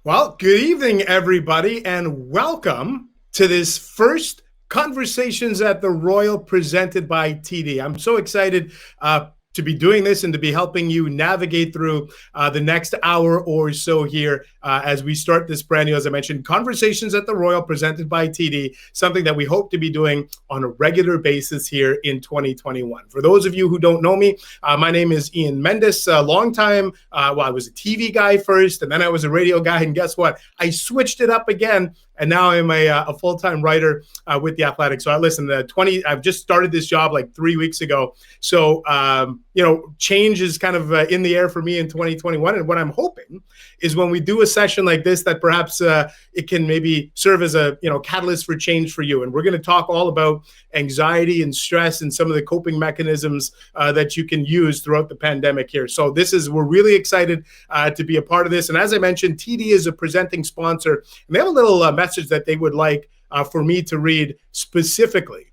Well, good evening, everybody, and welcome to this first Conversations at the Royal presented by TD. I'm so excited to be doing this and to be helping you navigate through the next hour or so here as we start this brand new, as I mentioned, Conversations at the Royal presented by TD, something that we hope to be doing on a regular basis here in 2021. For those of you who don't know me, my name is Ian Mendes. A long time, I was a TV guy first, and then I was a radio guy, and guess what? I switched it up again, and now I'm a full-time writer with The Athletic. So I've just started this job like 3 weeks ago. So, change is kind of in the air for me in 2021. And what I'm hoping is when we do a session like this, that perhaps it can maybe serve as a, catalyst for change for you. And we're going to talk all about anxiety and stress and some of the coping mechanisms that you can use throughout the pandemic here. So we're really excited to be a part of this. And as I mentioned, TD is a presenting sponsor, and they have a little message that they would like for me to read specifically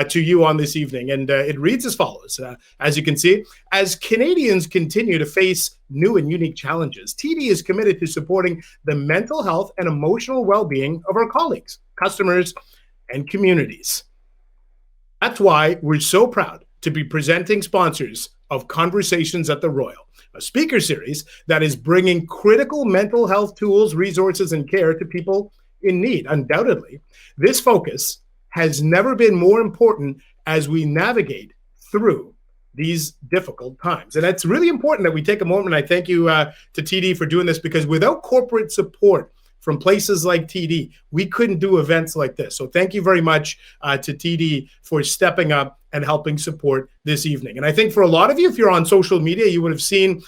to you on this evening. And it reads as follows. As you can see, as Canadians continue to face new and unique challenges, TD is committed to supporting the mental health and emotional well-being of our colleagues, customers, and communities. That's why we're so proud to be presenting sponsors of Conversations at the Royal, a speaker series that is bringing critical mental health tools, resources, and care to people in need. Undoubtedly, this focus has never been more important as we navigate through these difficult times. And it's really important that we take a moment. I thank you to TD for doing this, because without corporate support from places like TD, we couldn't do events like this. So thank you very much to TD for stepping up and helping support this evening. And I think for a lot of you, if you're on social media, you would have seen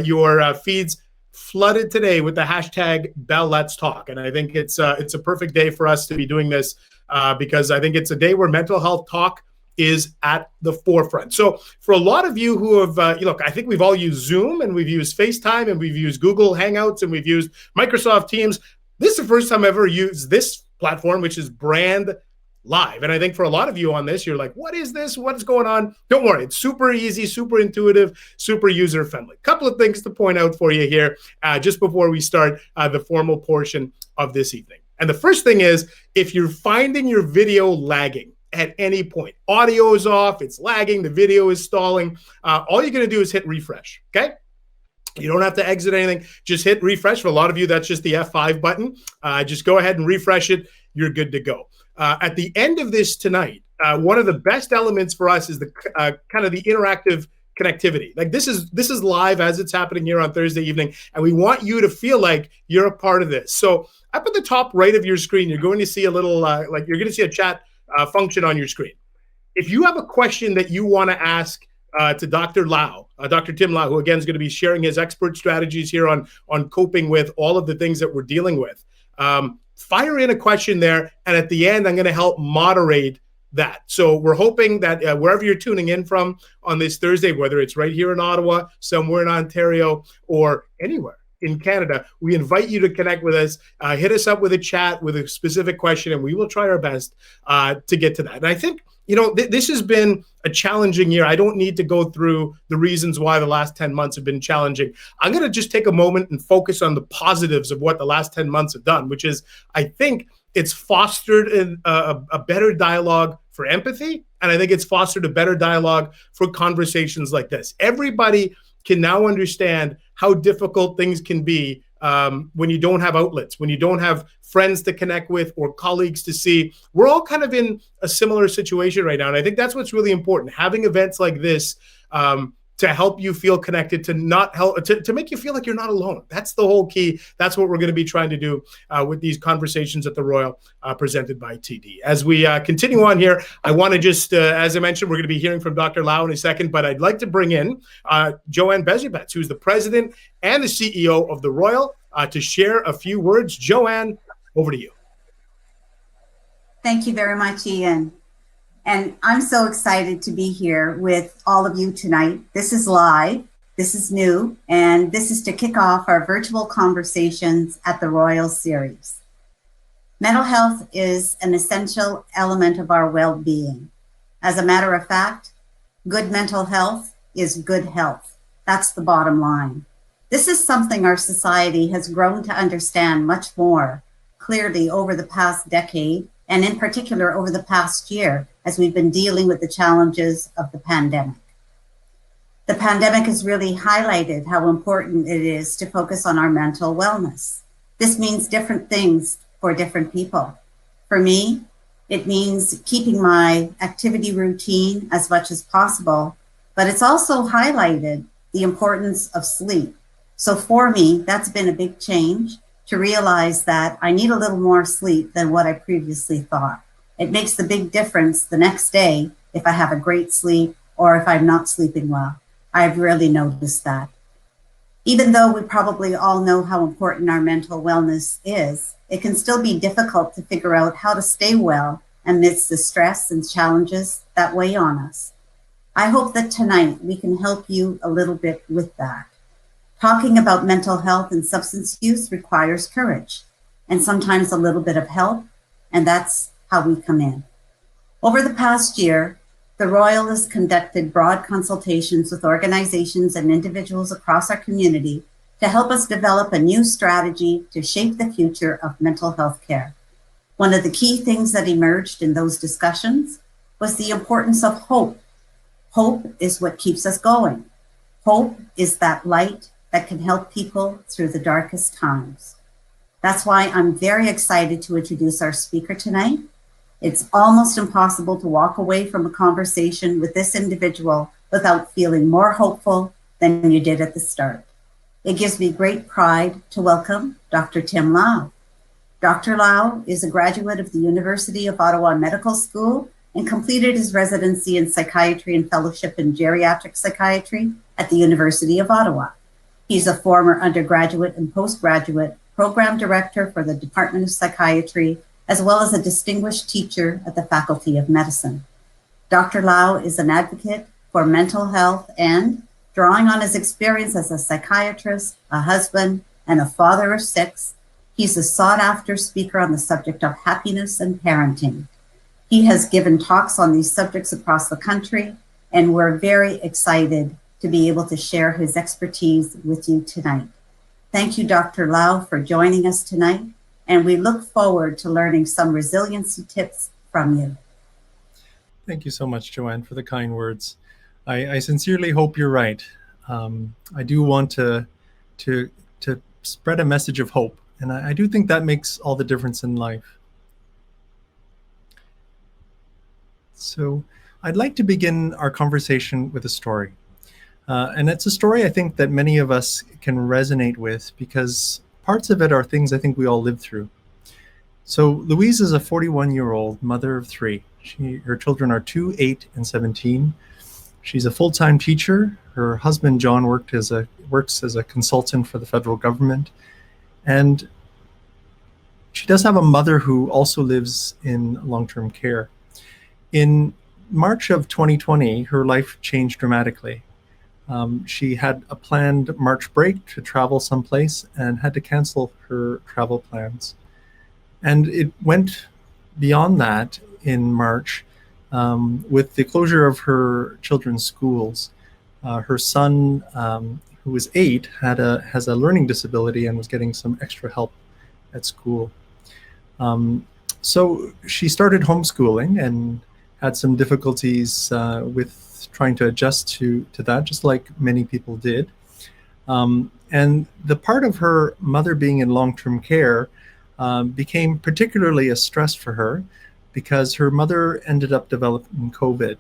your feeds flooded today with the hashtag Bell Let's Talk. And I think it's a perfect day for us to be doing this because I think it's a day where mental health talk is at the forefront. So for a lot of you who have, I think we've all used Zoom, and we've used FaceTime, and we've used Google Hangouts, and we've used Microsoft Teams. This is the first time I've ever used this platform, which is Brand Live. And I think for a lot of you on this, you're like, what is this? What is going on? Don't worry. It's super easy, super intuitive, super user-friendly. Couple of things to point out for you here just before we start the formal portion of this evening. And the first thing is, if you're finding your video lagging at any point, audio is off, it's lagging, the video is stalling, all you're going to do is hit refresh, okay? You don't have to exit anything. Just hit refresh. For a lot of you, that's just the F5 button. Just go ahead and refresh it. You're good to go. At the end of this tonight, one of the best elements for us is the kind of the interactive connectivity. Like this is live as it's happening here on Thursday evening, and we want you to feel like you're a part of this. So up at the top right of your screen, you're going to see a little you're going to see a chat function on your screen. If you have a question that you want to ask to Dr. Lau, Dr. Tim Lau, who again is going to be sharing his expert strategies here on coping with all of the things that we're dealing with, fire in a question there, and at the end, I'm going to help moderate that. So we're hoping that wherever you're tuning in from on this Thursday, whether it's right here in Ottawa, somewhere in Ontario, or anywhere in Canada, we invite you to connect with us. Hit us up with a chat with a specific question, and we will try our best to get to that. And I think, this has been a challenging year. I don't need to go through the reasons why the last 10 months have been challenging. I'm going to just take a moment and focus on the positives of what the last 10 months have done, which is, I think it's fostered a better dialogue for empathy, and I think it's fostered a better dialogue for conversations like this. Everybody can now understand how difficult things can be when you don't have outlets, when you don't have friends to connect with or colleagues to see. We're all kind of in a similar situation right now. And I think that's what's really important, having events like this to help you feel connected, to make you feel like you're not alone. That's the whole key. That's what we're going to be trying to do with these Conversations at the Royal presented by TD. As we continue on here, I want to just, as I mentioned, we're going to be hearing from Dr. Lau in a second, but I'd like to bring in Joanne Bezubets, who's the president and the CEO of the Royal, to share a few words. Joanne, over to you. Thank you very much, Ian. And I'm so excited to be here with all of you tonight. This is live, this is new, and this is to kick off our virtual Conversations at the Royal series. Mental health is an essential element of our well-being. As a matter of fact, good mental health is good health. That's the bottom line. This is something our society has grown to understand much more clearly over the past decade, and in particular over the past year, as we've been dealing with the challenges of the pandemic. The pandemic has really highlighted how important it is to focus on our mental wellness. This means different things for different people. For me, it means keeping my activity routine as much as possible, but it's also highlighted the importance of sleep. So for me, that's been a big change to realize that I need a little more sleep than what I previously thought. It makes the big difference the next day if I have a great sleep or if I'm not sleeping well. I've really noticed that. Even though we probably all know how important our mental wellness is, it can still be difficult to figure out how to stay well amidst the stress and challenges that weigh on us. I hope that tonight we can help you a little bit with that. Talking about mental health and substance use requires courage and sometimes a little bit of help, and that's how we come in. Over the past year, the Royal has conducted broad consultations with organizations and individuals across our community to help us develop a new strategy to shape the future of mental health care. One of the key things that emerged in those discussions was the importance of hope. Hope is what keeps us going. Hope is that light that can help people through the darkest times. That's why I'm very excited to introduce our speaker tonight. It's almost impossible to walk away from a conversation with this individual without feeling more hopeful than you did at the start. It gives me great pride to welcome Dr. Tim Lau. Dr. Lau is a graduate of the University of Ottawa Medical School and completed his residency in psychiatry and fellowship in geriatric psychiatry at the University of Ottawa. He's a former undergraduate and postgraduate program director for the Department of Psychiatry, as well as a distinguished teacher at the Faculty of Medicine. Dr. Lau is an advocate for mental health and, drawing on his experience as a psychiatrist, a husband, and a father of 6, he's a sought-after speaker on the subject of happiness and parenting. He has given talks on these subjects across the country, and we're very excited to be able to share his expertise with you tonight. Thank you, Dr. Lau, for joining us tonight, and we look forward to learning some resiliency tips from you. Thank you so much, Joanne, for the kind words. I sincerely hope you're right. I do want to spread a message of hope, and I do think that makes all the difference in life. So I'd like to begin our conversation with a story. And it's a story I think that many of us can resonate with because parts of it are things I think we all live through. So Louise is a 41-year-old mother of 3. Her children are 2, 8, and 17. She's a full-time teacher. Her husband, John, works as a consultant for the federal government. And she does have a mother who also lives in long-term care. In March of 2020, her life changed dramatically. She had a planned March break to travel someplace and had to cancel her travel plans. And it went beyond that in March with the closure of her children's schools. Her son, who was 8, has a learning disability and was getting some extra help at school. So she started homeschooling and had some difficulties with trying to adjust to that, just like many people did. And the part of her mother being in long-term care became particularly a stress for her because her mother ended up developing COVID,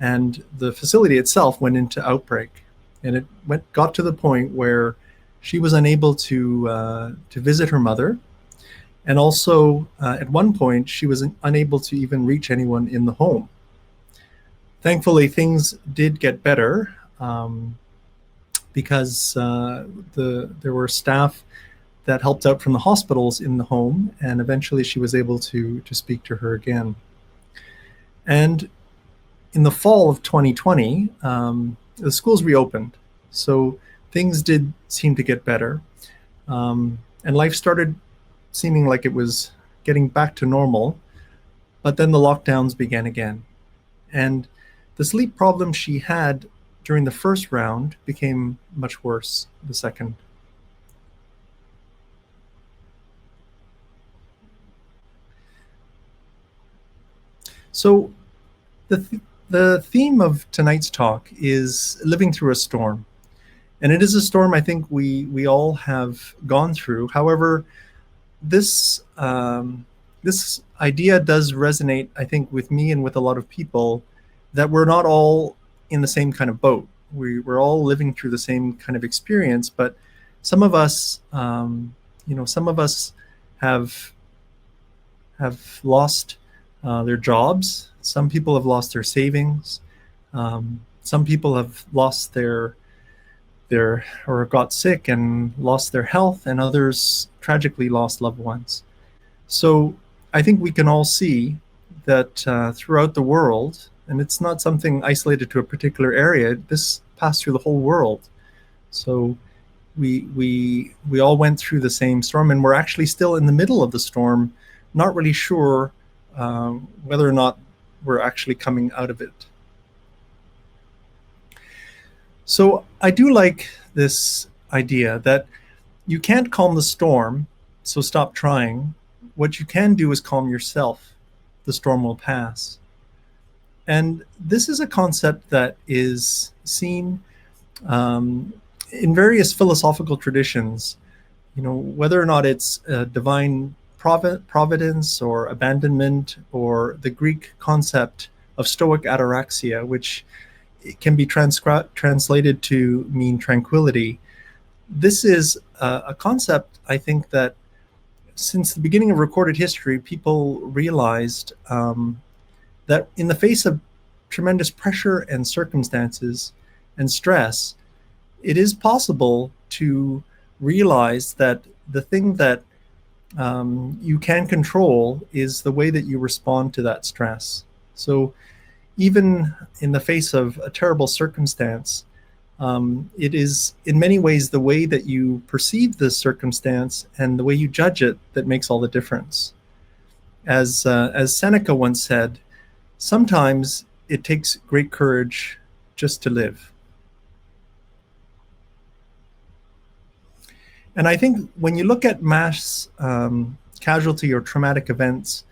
and the facility itself went into outbreak. And it got to the point where she was unable to visit her mother. And also, at one point, she was unable to even reach anyone in the home. Thankfully, things did get better because there were staff that helped out from the hospitals in the home, and eventually she was able to speak to her again. And in the fall of 2020, the schools reopened, so things did seem to get better, and life started seeming like it was getting back to normal, but then the lockdowns began again. And the sleep problem she had during the first round became much worse the second. So the theme of tonight's talk is living through a storm. And it is a storm I think we all have gone through. However, this this idea does resonate, I think, with me and with a lot of people, that we're not all in the same kind of boat. We're all living through the same kind of experience, but some of us, some of us have lost their jobs. Some people have lost their savings. Some people have lost their or got sick and lost their health, and others tragically lost loved ones. So I think we can all see that throughout the world, and it's not something isolated to a particular area, this passed through the whole world. So we all went through the same storm, and we're actually still in the middle of the storm, not really sure whether or not we're actually coming out of it. So I do like this idea that you can't calm the storm, so stop trying. What you can do is calm yourself. The storm will pass. And this is a concept that is seen in various philosophical traditions, whether or not it's divine providence or abandonment, or the Greek concept of Stoic ataraxia, which can be translated to mean tranquility. This is a concept, I think, that since the beginning of recorded history, people realized that in the face of tremendous pressure and circumstances and stress, it is possible to realize that the thing that you can control is the way that you respond to that stress. So even in the face of a terrible circumstance, it is in many ways the way that you perceive the circumstance and the way you judge it that makes all the difference. As Seneca once said, sometimes it takes great courage just to live. And I think when you look at mass casualty or traumatic events,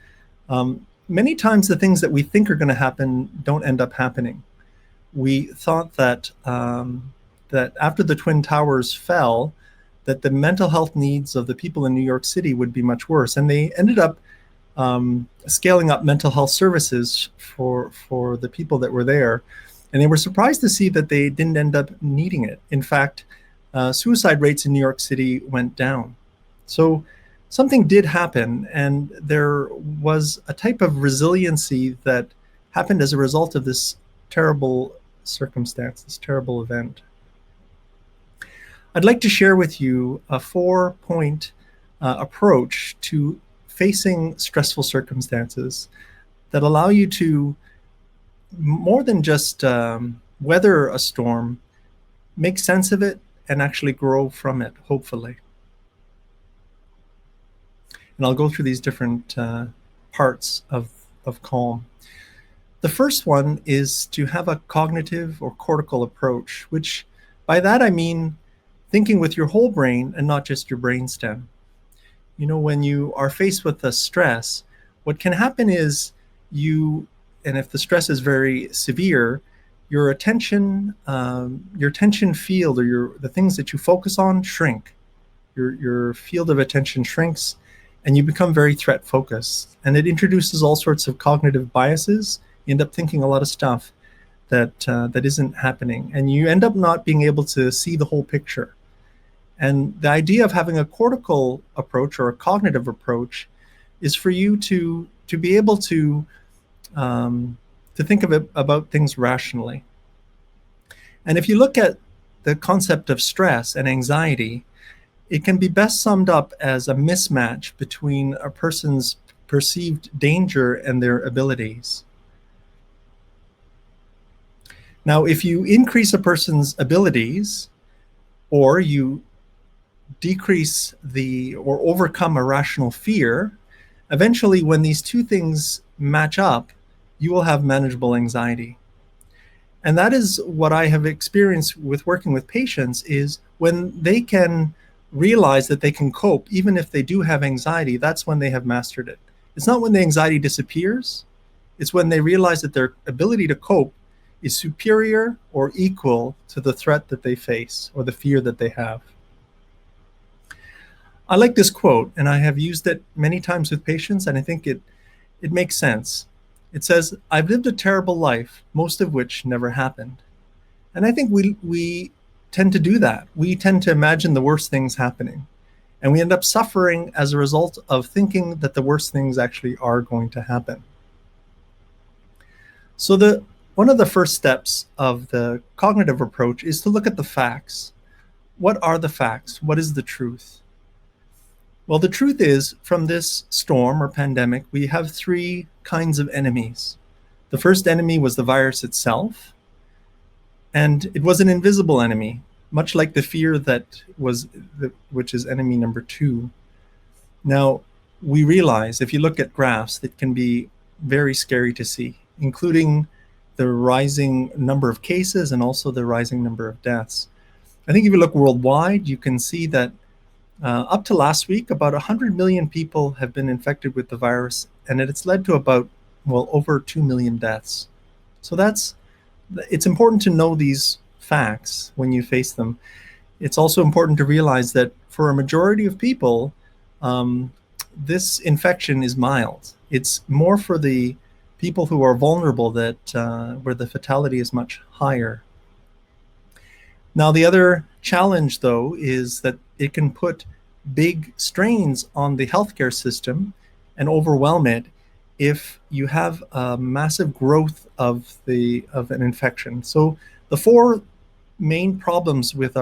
many times the things that we think are going to happen don't end up happening. We thought that that after the Twin Towers fell, that the mental health needs of the people in New York City would be much worse, and they ended up scaling up mental health services for the people that were there, and they were surprised to see that they didn't end up needing it. In fact, suicide rates in New York City went down. So something did happen, and there was a type of resiliency that happened as a result of this terrible circumstance, this terrible event. I'd like to share with you a 4-point approach to facing stressful circumstances that allow you to, more than just weather a storm, make sense of it and actually grow from it, hopefully. And I'll go through these different parts of calm. The first one is to have a cognitive or cortical approach, which by that I mean thinking with your whole brain and not just your brainstem. When you are faced with a stress, what can happen is and if the stress is very severe, your attention field, or the things that you focus on, shrink. Your field of attention shrinks, and you become very threat focused. And it introduces all sorts of cognitive biases. You end up thinking a lot of stuff that isn't happening, and you end up not being able to see the whole picture. And the idea of having a cortical approach or a cognitive approach is for you to be able to think about things rationally. And if you look at the concept of stress and anxiety, it can be best summed up as a mismatch between a person's perceived danger and their abilities. Now, if you increase a person's abilities, or you decrease or overcome a rational fear, eventually when these two things match up, you will have manageable anxiety. And that is what I have experienced with working with patients, is when they can realize that they can cope, even if they do have anxiety, that's when they have mastered it. It's not when the anxiety disappears, it's when they realize that their ability to cope is superior or equal to the threat that they face or the fear that they have. I like this quote, and I have used it many times with patients, and I think it makes sense. It says, "I've lived a terrible life, most of which never happened." And I think we tend to do that. We tend to imagine the worst things happening, and we end up suffering as a result of thinking that the worst things actually are going to happen. So one of the first steps of the cognitive approach is to look at the facts. What are the facts? What is the truth? Well, the truth is, from this storm or pandemic, we have three kinds of enemies. The first enemy was the virus itself, and it was an invisible enemy, much like the fear which is enemy number two. Now, we realize, if you look at graphs, it can be very scary to see, including the rising number of cases and also the rising number of deaths. I think if you look worldwide, you can see that up to last week, about 100 million people have been infected with the virus, and it's led to about, over 2 million deaths. So it's important to know these facts when you face them. It's also important to realize that for a majority of people, this infection is mild. It's more for the people who are vulnerable where the fatality is much higher. Now, the other challenge, though, is that it can put big strains on the healthcare system and overwhelm it if you have a massive growth of an infection. So the four main problems with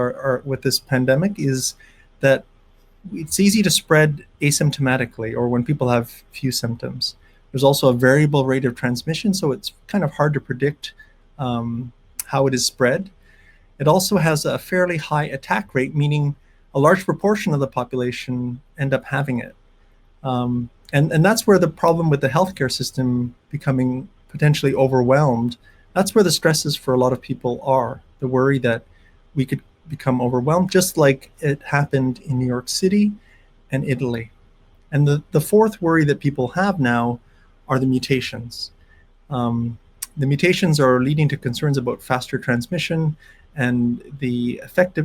with this pandemic is that it's easy to spread asymptomatically or when people have few symptoms. There's also a variable rate of transmission, so it's kind of hard to predict how it is spread. It also has a fairly high attack rate, meaning a large proportion of the population end up having it. And that's where the problem with the healthcare system becoming potentially overwhelmed, that's where the stresses for a lot of people are. The worry that we could become overwhelmed, just like it happened in New York City and Italy. And the fourth worry that people have now are the mutations. The mutations are leading to concerns about faster transmission and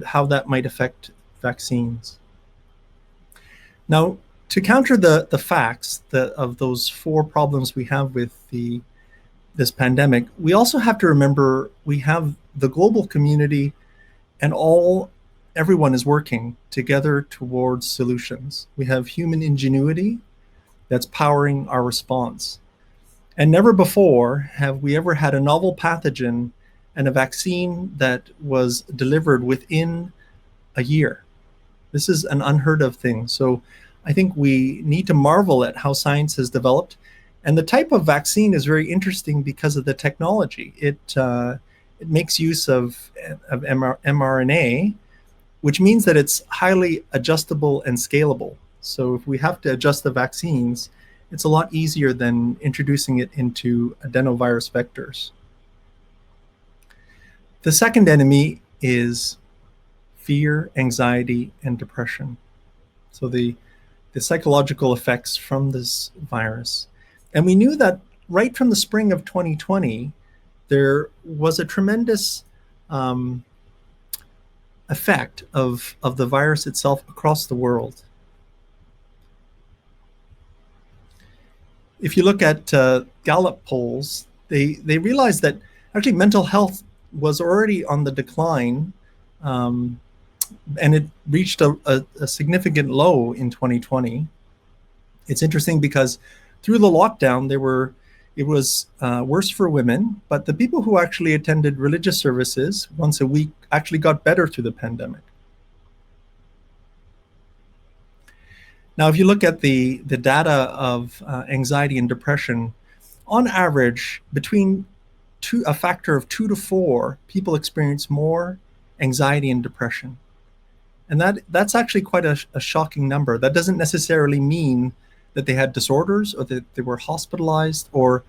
how that might affect vaccines. Now, to counter the facts of those four problems we have with this pandemic, we also have to remember we have the global community and everyone is working together towards solutions. We have human ingenuity that's powering our response. And never before have we ever had a novel pathogen and a vaccine that was delivered within a year. This is an unheard of thing. So I think we need to marvel at how science has developed. And the type of vaccine is very interesting because of the technology. It makes use of mRNA, which means that it's highly adjustable and scalable. So if we have to adjust the vaccines, it's a lot easier than introducing it into adenovirus vectors. The second enemy is fear, anxiety, and depression. So the psychological effects from this virus. And we knew that right from the spring of 2020, there was a tremendous effect of the virus itself across the world. If you look at Gallup polls, they realized that actually mental health was already on the decline, and it reached a significant low in 2020. It's interesting because through the lockdown, it was worse for women, but the people who actually attended religious services once a week actually got better through the pandemic. Now, if you look at the data of anxiety and depression, on average, between a factor of 2 to 4, people experience more anxiety and depression. And that's actually quite a shocking number. That doesn't necessarily mean that they had disorders or that they were hospitalized or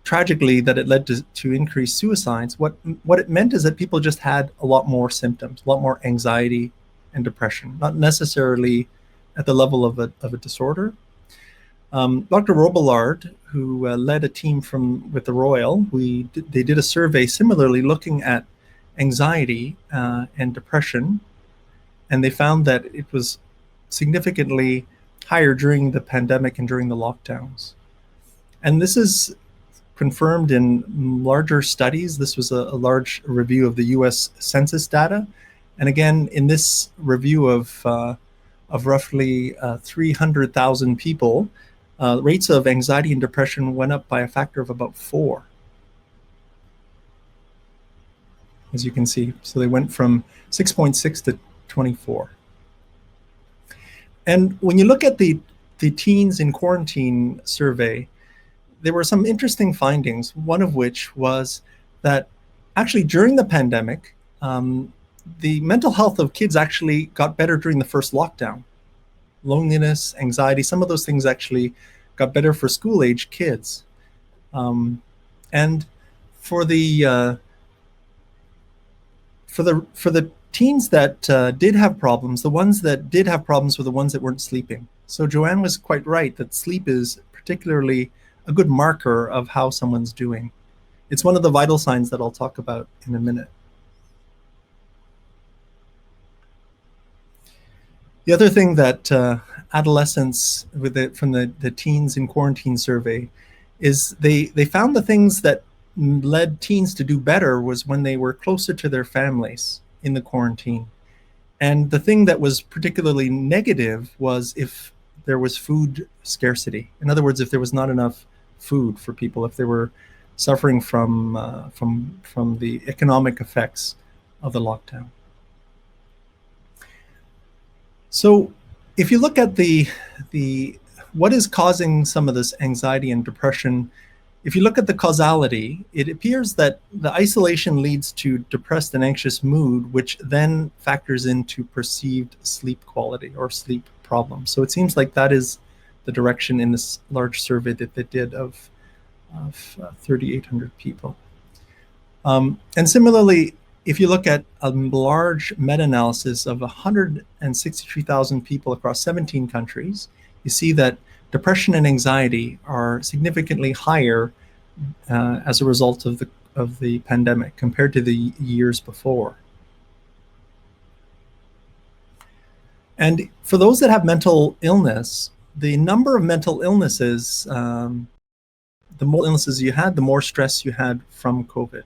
tragically that it led to increased suicides, what it meant is that people just had a lot more symptoms, a lot more anxiety and depression, not necessarily at the level of a disorder. Dr. Robillard, who led a team with the Royal, they did a survey similarly looking at anxiety and depression, and they found that it was significantly higher during the pandemic and during the lockdowns. And this is confirmed in larger studies. This was a large review of the US Census data. And again, in this review of roughly 300,000 people, rates of anxiety and depression went up by a factor of about 4, as you can see. So they went from 6.6 to 24. And when you look at the teens in quarantine survey, there were some interesting findings, one of which was that actually during the pandemic, the mental health of kids actually got better during the first lockdown. Loneliness, anxiety, some of those things actually got better for school-age kids. And for the teens that did have problems, the ones that did have problems were the ones that weren't sleeping. So Joanne was quite right that sleep is particularly a good marker of how someone's doing. It's one of the vital signs that I'll talk about in a minute. The other thing that adolescents from the teens in quarantine survey is they found the things that led teens to do better was when they were closer to their families in the quarantine. And the thing that was particularly negative was if there was food scarcity. In other words, if there was not enough food for people, if they were suffering from the economic effects of the lockdown. So if you look at the what is causing some of this anxiety and depression, if you look at the causality, it appears that the isolation leads to depressed and anxious mood, which then factors into perceived sleep quality or sleep problems. So it seems like that is the direction in this large survey that they did of 3,800 people. And similarly, if you look at a large meta-analysis of 163,000 people across 17 countries, you see that depression and anxiety are significantly higher as a result of the pandemic compared to the years before. And for those that have mental illness, the number of mental illnesses, the more illnesses you had, the more stress you had from COVID.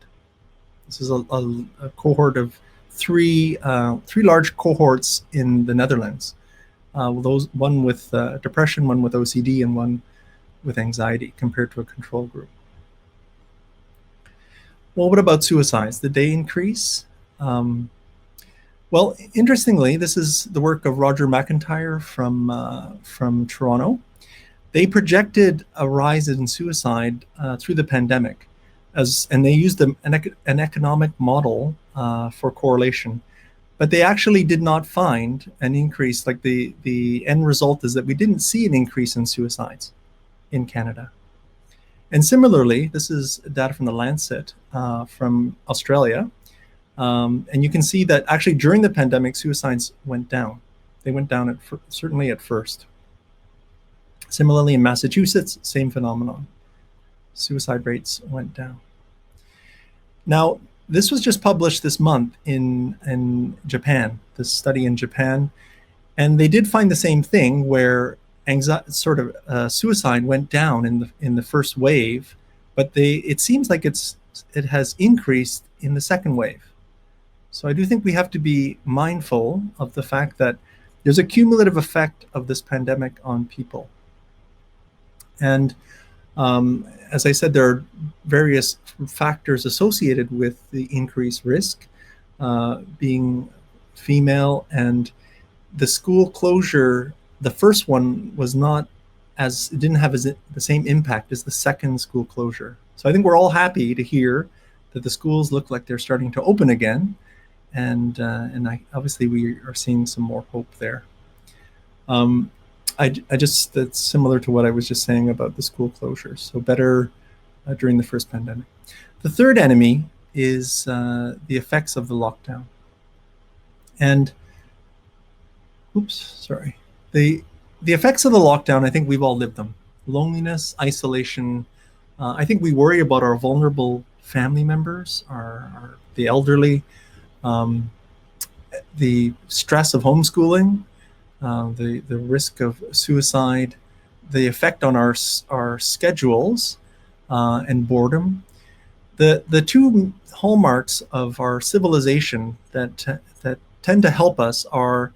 This is a cohort of three large cohorts in the Netherlands. One with depression, one with OCD, and one with anxiety compared to a control group. Well, what about suicides? Did they increase? Well, interestingly, this is the work of Roger McIntyre from Toronto. They projected a rise in suicide through the pandemic, and they used an economic model for correlation. But they actually did not find an increase. Like the end result is that we didn't see an increase in suicides in Canada. And similarly, this is data from the Lancet from Australia. And you can see that actually during the pandemic, suicides went down. They went down certainly at first. Similarly, in Massachusetts, same phenomenon. Suicide rates went down. Now, this was just published this month in Japan, this study in Japan, and they did find the same thing where suicide went down in the first wave, but it seems like it has increased in the second wave. So I do think we have to be mindful of the fact that there's a cumulative effect of this pandemic on people. And as I said, there are various factors associated with the increased risk, being female, and the school closure. The first one it didn't have the same impact as the second school closure. So I think we're all happy to hear that the schools look like they're starting to open again, and obviously we are seeing some more hope there. That's similar to what I was just saying about the school closures. So better during the first pandemic. The third enemy is the effects of the lockdown. And, the effects of the lockdown, I think we've all lived them. Loneliness, isolation. I think we worry about our vulnerable family members, the elderly, the stress of homeschooling, the risk of suicide, the effect on our schedules, and boredom. The two hallmarks of our civilization that tend to help us are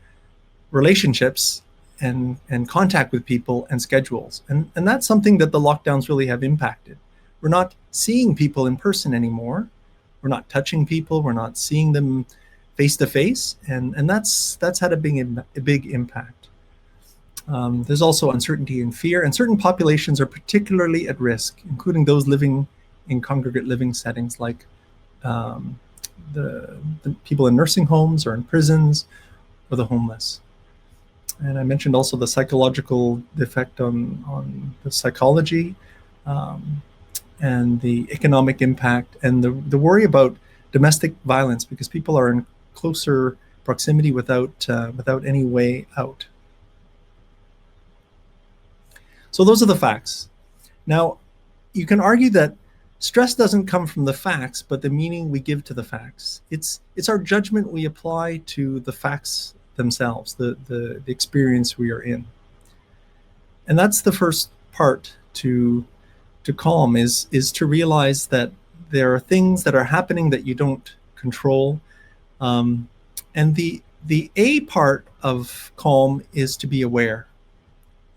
relationships and contact with people and schedules. And that's something that the lockdowns really have impacted. We're not seeing people in person anymore. We're not touching people. We're not seeing them face to face. And that's had a big impact. There's also uncertainty and fear, and certain populations are particularly at risk, including those living in congregate living settings like the people in nursing homes or in prisons or the homeless. And I mentioned also the psychological effect on the psychology, and the economic impact, and the worry about domestic violence because people are in closer proximity without any way out. So those are the facts. Now, you can argue that stress doesn't come from the facts, but the meaning we give to the facts. It's our judgment we apply to the facts themselves, the experience we are in. And that's the first part to calm, is to realize that there are things that are happening that you don't control. And the A part of calm is to be aware.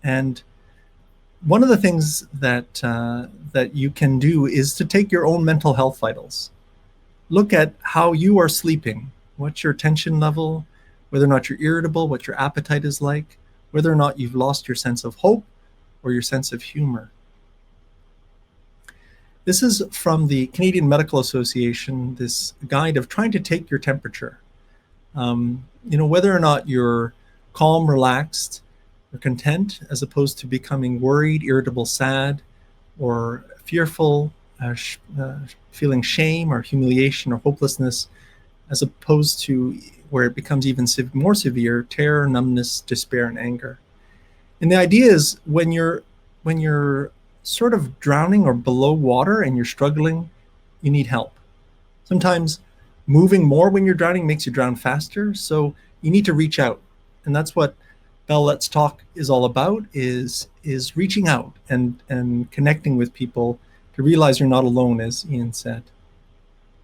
And one of the things that you can do is to take your own mental health vitals. Look at how you are sleeping, what's your tension level, whether or not you're irritable, what your appetite is like, whether or not you've lost your sense of hope or your sense of humor. This is from the Canadian Medical Association, this guide of trying to take your temperature. Whether or not you're calm, relaxed, or content, as opposed to becoming worried, irritable, sad, or fearful, feeling shame or humiliation or hopelessness, as opposed to where it becomes even more severe, terror, numbness, despair, and anger. And the idea is when you're sort of drowning or below water and you're struggling, you need help. Sometimes moving more when you're drowning makes you drown faster, so you need to reach out. And that's what Bell Let's Talk is all about, is reaching out and connecting with people to realize you're not alone, as Ian said.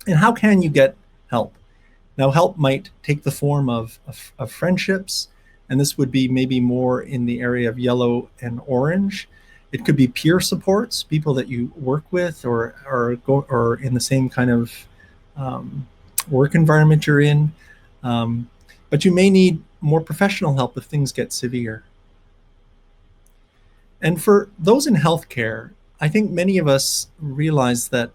And how can you get help? Now, help might take the form of friendships, and this would be maybe more in the area of yellow and orange. It could be peer supports, people that you work with or in the same kind of work environment you're in. But you may need more professional help if things get severe. And for those in healthcare, I think many of us realize that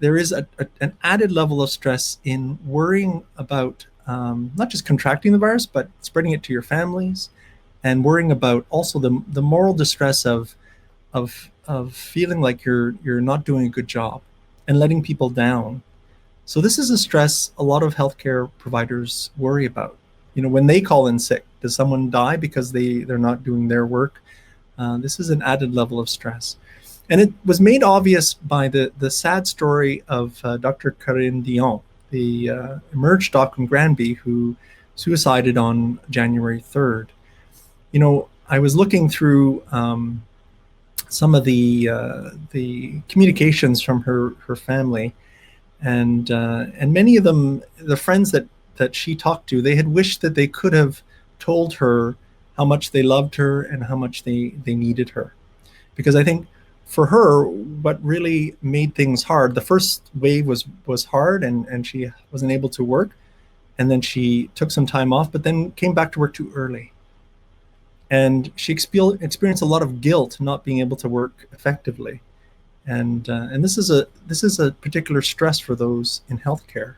there is an added level of stress in worrying about not just contracting the virus, but spreading it to your families, and worrying about also the moral distress of feeling like you're not doing a good job and letting people down. So this is a stress a lot of healthcare providers worry about. When they call in sick, does someone die because they're not doing their work? This is an added level of stress. And it was made obvious by the sad story of Dr. Karine Dion, the emerged doc from Granby who suicided on January 3rd. I was looking through some of the communications from her family, and many of them, the friends that she talked to, they had wished that they could have told her how much they loved her and how much they needed her. Because I think for her, what really made things hard, the first wave was hard, and she wasn't able to work, and then she took some time off, but then came back to work too early. And she experienced a lot of guilt not being able to work effectively. And this is a particular stress for those in healthcare.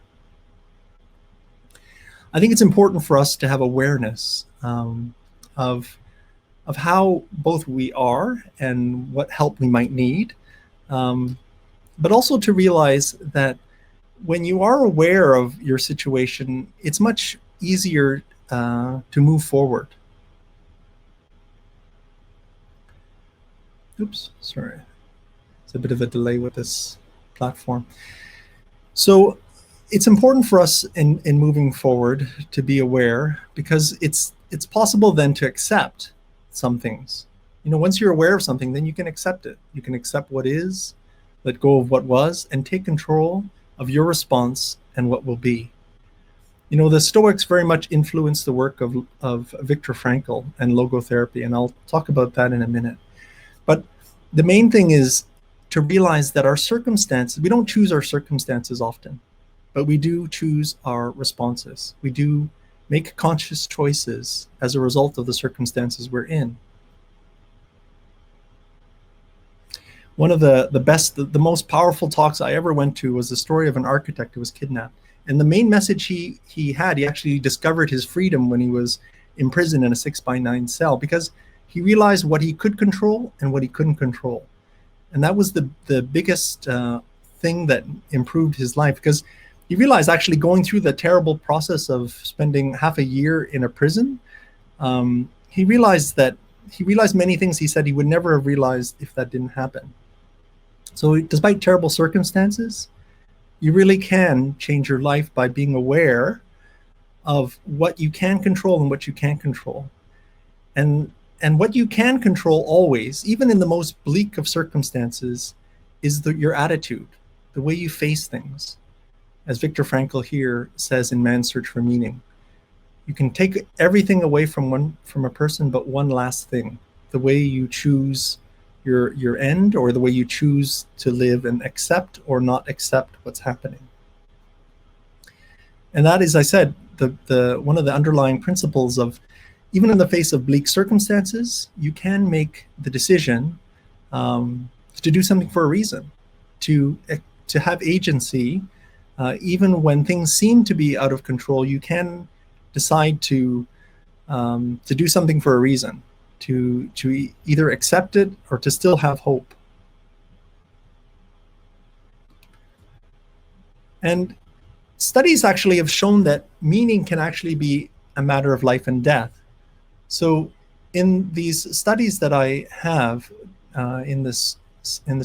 I think it's important for us to have awareness of how both we are and what help we might need. but also to realize that when you are aware of your situation, it's much easier to move forward. Oops, sorry. It's a bit of a delay with this platform. So it's important for us in moving forward to be aware, because it's possible then to accept some things. Once you're aware of something, then you can accept it. You can accept what is, let go of what was, and take control of your response and what will be. The Stoics very much influenced the work of Viktor Frankl and logotherapy, and I'll talk about that in a minute. But the main thing is to realize that our circumstances, we don't choose our circumstances often, but we do choose our responses. We do make conscious choices as a result of the circumstances we're in. One of the most powerful talks I ever went to was the story of an architect who was kidnapped. And the main message he actually discovered his freedom when he was imprisoned in a 6x9 cell, because he realized what he could control and what he couldn't control. And that was the biggest thing that improved his life, because he realized, actually going through the terrible process of spending half a year in a prison, he realized many things he said he would never have realized if that didn't happen. So despite terrible circumstances, you really can change your life by being aware of what you can control and what you can't control. And what you can control always, even in the most bleak of circumstances, is your attitude, the way you face things. As Viktor Frankl here says in Man's Search for Meaning, you can take everything away from a person but one last thing: the way you choose your end, or the way you choose to live and accept or not accept what's happening. And that is, I said, the one of the underlying principles of, even in the face of bleak circumstances, you can make the decision to do something for a reason, to have agency. Even when things seem to be out of control, you can decide to do something for a reason, to either accept it or to still have hope. And studies actually have shown that meaning can actually be a matter of life and death. So in these studies that I have in this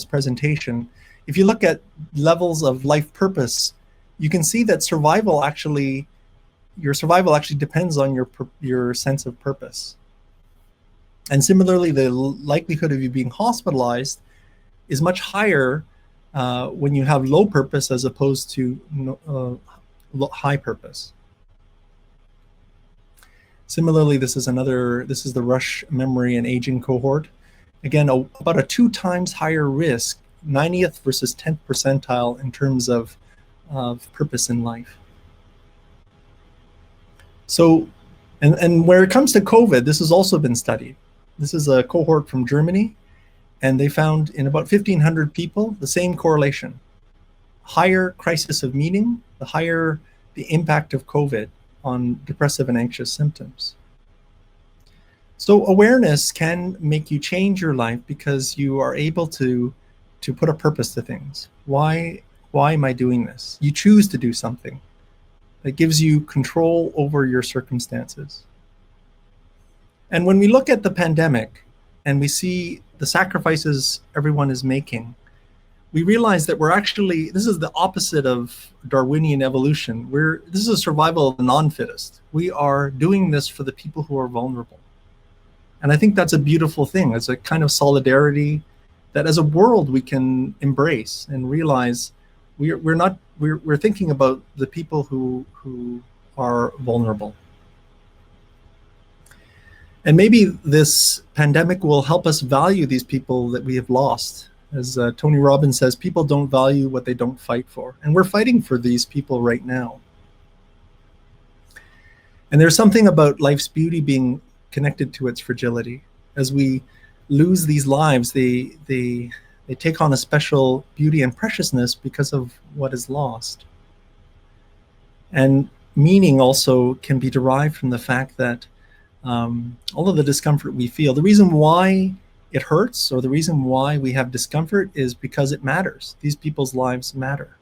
presentation, if you look at levels of life purpose, you can see that your survival actually depends on your sense of purpose. And similarly, the likelihood of you being hospitalized is much higher when you have low purpose as opposed to high purpose. Similarly, this is the Rush Memory and Aging cohort. Again, about a 2 times higher risk, 90th versus 10th percentile in terms of purpose in life. So, and where it comes to COVID, this has also been studied. This is a cohort from Germany, and they found in about 1,500 people the same correlation. Higher crisis of meaning, the higher the impact of COVID on depressive and anxious symptoms. So awareness can make you change your life because you are able to put a purpose to things. Why am I doing this? You choose to do something that gives you control over your circumstances. And when we look at the pandemic and we see the sacrifices everyone is making, we realize that this is the opposite of Darwinian evolution. This is a survival of the non-fittest. We are doing this for the people who are vulnerable. And I think that's a beautiful thing. It's a kind of solidarity that as a world we can embrace and realize we're thinking about the people who are vulnerable. And maybe this pandemic will help us value these people that we have lost. As Tony Robbins says, people don't value what they don't fight for. And we're fighting for these people right now. And there's something about life's beauty being connected to its fragility. As we lose these lives, they take on a special beauty and preciousness because of what is lost. And meaning also can be derived from the fact that all of the discomfort we feel, the reason why it hurts, or the reason why we have discomfort is because it matters. These people's lives matter.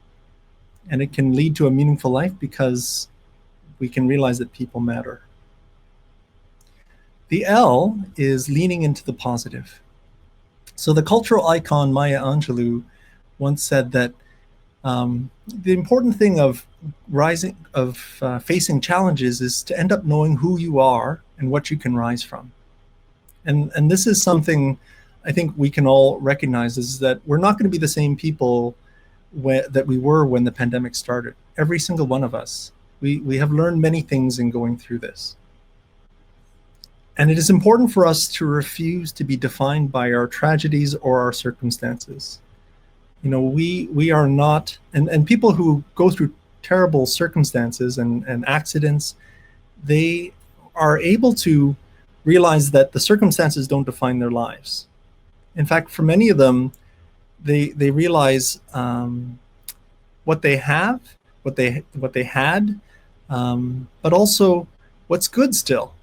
And it can lead to a meaningful life because we can realize that people matter. The L is leaning into the positive. So the cultural icon Maya Angelou once said that the important thing of facing challenges is to end up knowing who you are and what you can rise from. And this is something I think we can all recognize, is that we're not going to be the same people that we were when the pandemic started. Every single one of us. We have learned many things in going through this. And it is important for us to refuse to be defined by our tragedies or our circumstances. You know, we are not, and people who go through terrible circumstances and accidents, they are able to realize that the circumstances don't define their lives. In fact, for many of them, they realize what they have, what they had, but also what's good still,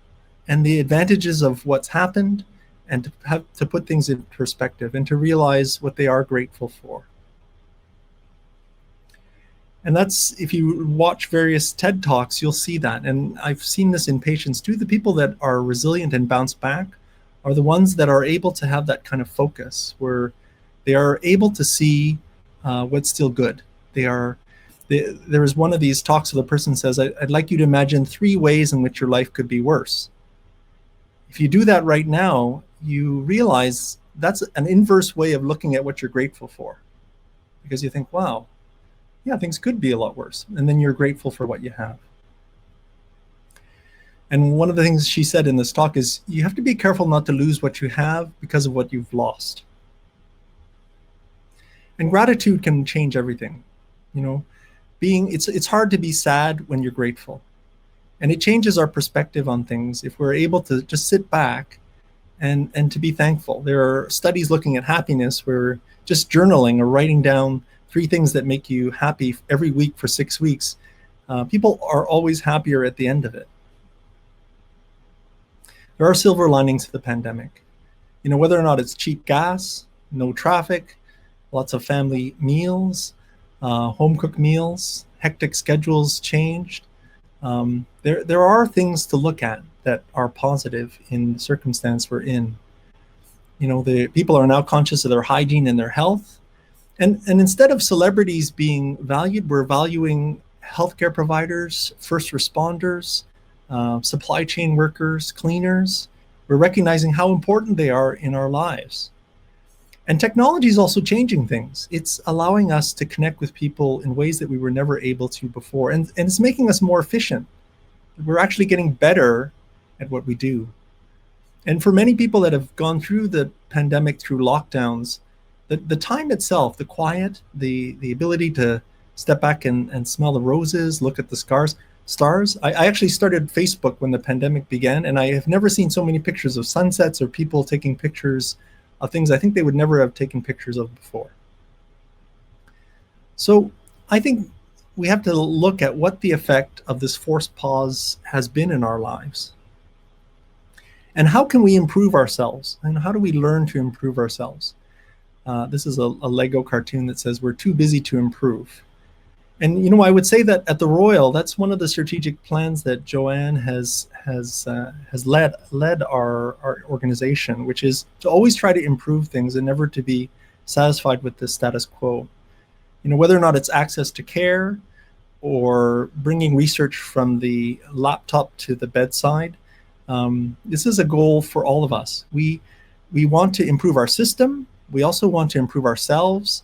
and the advantages of what's happened, and to have to put things in perspective and to realize what they are grateful for. And that's, if you watch various TED Talks, you'll see that. And I've seen this in patients too. The people that are resilient and bounce back are the ones that are able to have that kind of focus, where they are able to see what's still good. There is one of these talks where the person says, I'd like you to imagine 3 ways in which your life could be worse. If you do that right now, you realize that's an inverse way of looking at what you're grateful for. Because you think, wow, yeah, things could be a lot worse. And then you're grateful for what you have. And one of the things she said in this talk is, you have to be careful not to lose what you have because of what you've lost. And gratitude can change everything. You know, it's hard to be sad when you're grateful. And it changes our perspective on things if we're able to just sit back and to be thankful. There are studies looking at happiness where just journaling or writing down 3 things that make you happy every week for 6 weeks, people are always happier at the end of it. There are silver linings to the pandemic. You know, whether or not it's cheap gas, no traffic, lots of family meals, home-cooked meals, hectic schedules changed. There are things to look at that are positive in the circumstance we're in. You know, the people are now conscious of their hygiene and their health. And instead of celebrities being valued, we're valuing healthcare providers, first responders, supply chain workers, cleaners. We're recognizing how important they are in our lives. And technology is also changing things. It's allowing us to connect with people in ways that we were never able to before. And it's making us more efficient. We're actually getting better at what we do. And for many people that have gone through the pandemic, through lockdowns, the time itself, the quiet, the ability to step back and smell the roses, look at the stars. I actually started Facebook when the pandemic began, and I have never seen so many pictures of sunsets or people taking pictures of things I think they would never have taken pictures of before. So I think we have to look at what the effect of this forced pause has been in our lives. And how can we improve ourselves? And how do we learn to improve ourselves? This is a Lego cartoon that says we're too busy to improve. And, you know, I would say that at the Royal, that's one of the strategic plans that Joanne has led our organization, which is to always try to improve things and never to be satisfied with the status quo. You know, whether or not it's access to care or bringing research from the laptop to the bedside, this is a goal for all of us. We want to improve our system. We also want to improve ourselves.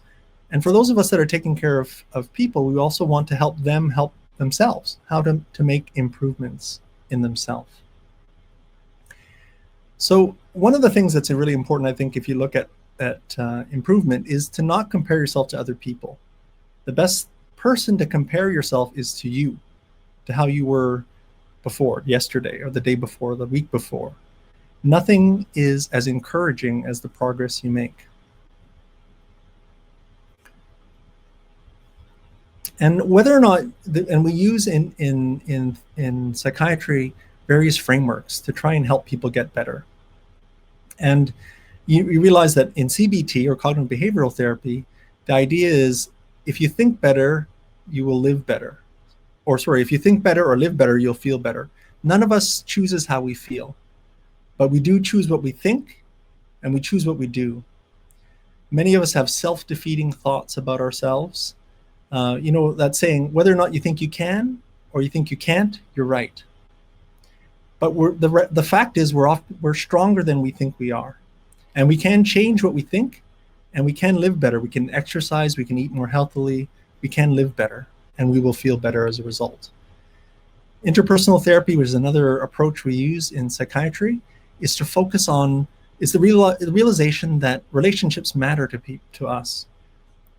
And for those of us that are taking care of people, we also want to help them help themselves, how to make improvements in themselves. So one of the things that's really important, I think, if you look at improvement, is to not compare yourself to other people. The best person to compare yourself is to you, to how you were before, yesterday, or the day before, the week before. Nothing is as encouraging as the progress you make. And whether or not, and we use in psychiatry various frameworks to try and help people get better. And You realize that in CBT, or cognitive behavioral therapy, the idea is if you think better, you will live better. Or sorry, if you think better or live better, you'll feel better. None of us chooses how we feel, but we do choose what we think, and we choose what we do. Many of us have self-defeating thoughts about ourselves. That saying, whether or not you think you can or you think you can't, you're right. But the fact is we're stronger than we think we are. And we can change what we think, and we can live better. We can exercise, we can eat more healthily, we can live better, and we will feel better as a result. Interpersonal therapy, which is another approach we use in psychiatry, is to focus on the realization that relationships matter to us.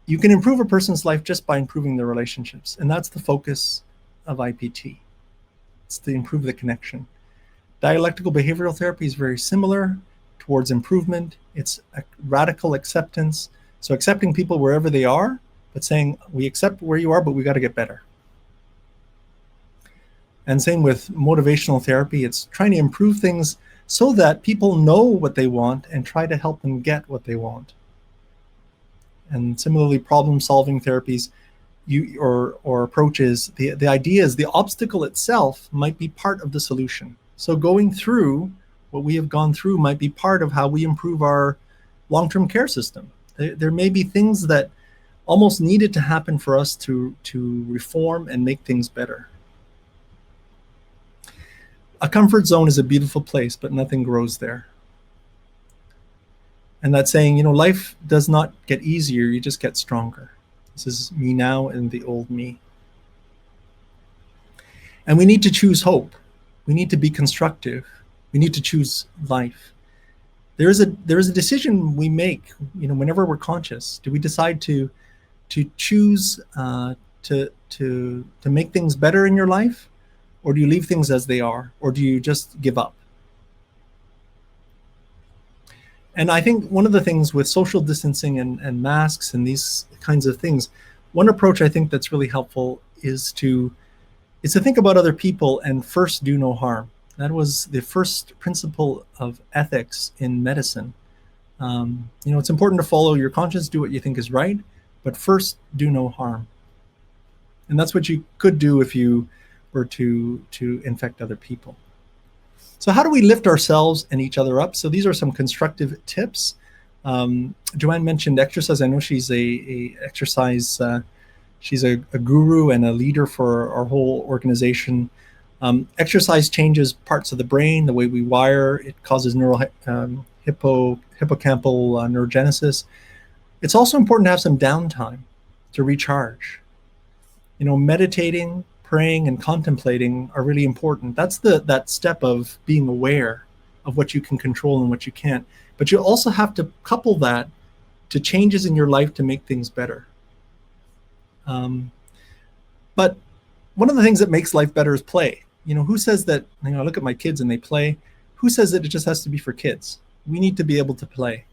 You can improve a person's life just by improving their relationships, and that's the focus of IPT. It's to improve the connection. Dialectical behavioral therapy is very similar towards improvement. It's a radical acceptance. So accepting people wherever they are, but saying, we accept where you are, but we got to get better. And same with motivational therapy. It's trying to improve things so that people know what they want and try to help them get what they want. And similarly, problem-solving therapies or approaches, the idea is the obstacle itself might be part of the solution. So going through what we have gone through might be part of how we improve our long-term care system. There may be things that almost needed to happen for us to reform and make things better. A comfort zone is a beautiful place, but nothing grows there. And that saying, life does not get easier, you just get stronger. This is me now and the old me. And we need to choose hope. We need to be constructive. We need to choose life. There is a decision we make, whenever we're conscious. Do we decide to choose to make things better in your life, or do you leave things as they are, or do you just give up? And I think one of the things with social distancing and masks and these kinds of things, one approach I think that's really helpful is to think about other people and first do no harm. That was the first principle of ethics in medicine. It's important to follow your conscience, do what you think is right, but first do no harm. And that's what you could do if you were to infect other people. So how do we lift ourselves and each other up? So these are some constructive tips. Joanne mentioned exercise. I know she's a exercise, she's a guru and a leader for our whole organization. Exercise changes parts of the brain, the way we wire. It causes hippocampal neurogenesis. It's also important to have some downtime to recharge. Meditating, praying, and contemplating are really important. That's that step of being aware of what you can control and what you can't. But you also have to couple that to changes in your life to make things better. But one of the things that makes life better is play. Who says that, I look at my kids and they play. Who says that it just has to be for kids? We need to be able to play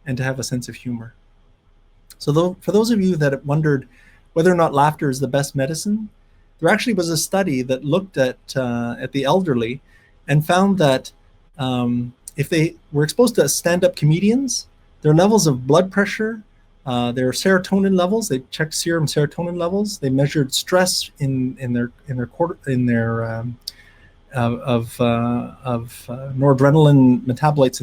and to have a sense of humor. So for those of you that have wondered whether or not laughter is the best medicine, there actually was a study that looked at the elderly and found that if they were exposed to stand-up comedians, their levels of blood pressure, their serotonin levels, they checked serum serotonin levels, they measured stress in their noradrenaline metabolites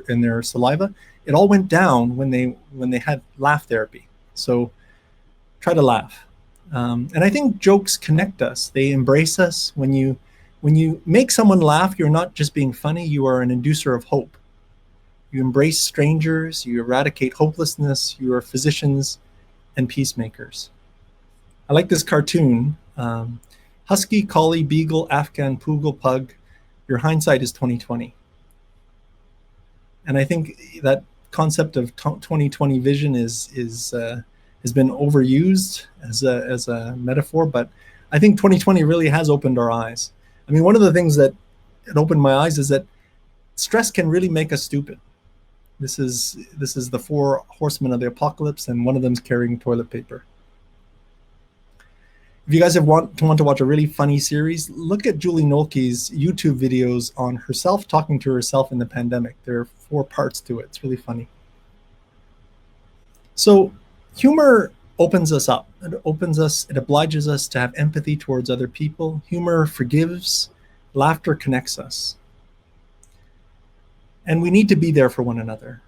in their saliva. It all went down when they had laugh therapy. So try to laugh. And I think jokes connect us. They embrace us. When you make someone laugh, you're not just being funny, you are an inducer of hope. You embrace strangers, you eradicate hopelessness, you are physicians and peacemakers. I like this cartoon. Husky, Collie, Beagle, Afghan, Poodle, Pug, your hindsight is 2020. And I think that concept of 2020 vision has been overused as a metaphor, but I think 2020 really has opened our eyes. I mean, one of the things that it opened my eyes is that stress can really make us stupid. This is the 4 horsemen of the apocalypse, and one of them is carrying toilet paper. If you guys want to watch a really funny series, look at Julie Nolke's YouTube videos on herself talking to herself in the pandemic. There are 4 parts to it. It's really funny. So humor opens us up. It obliges us to have empathy towards other people. Humor forgives. Laughter connects us. And we need to be there for one another.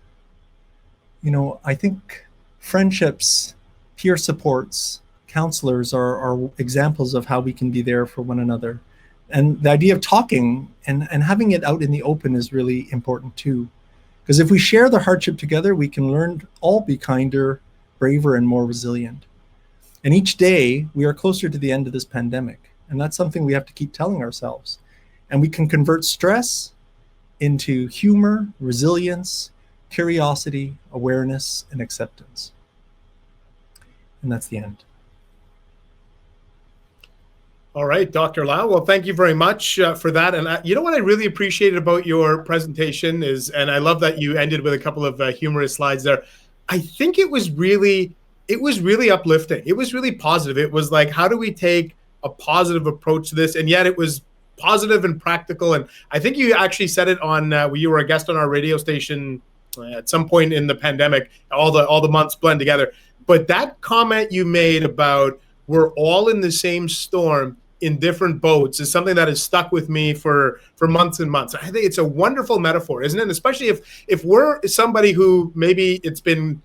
I think friendships, peer supports, counselors are examples of how we can be there for one another. And the idea of talking and having it out in the open is really important too. Because if we share the hardship together, we can learn all be kinder, braver, and more resilient. And each day, we are closer to the end of this pandemic. And that's something we have to keep telling ourselves. And we can convert stress into humor, resilience, curiosity, awareness, and acceptance. And that's the end. All right, Dr. Lau. Well, thank you very much for that. And you know what I really appreciated about your presentation is, and I love that you ended with a couple of humorous slides there. I think it was really uplifting. It was really positive. It was like, how do we take a positive approach to this? And yet it was positive and practical. And I think you actually said it on, you were a guest on our radio station at some point in the pandemic, all the months blend together. But that comment you made about we're all in the same storm in different boats is something that has stuck with me for months and months. I think it's a wonderful metaphor, isn't it? Especially if we're somebody who maybe it's been,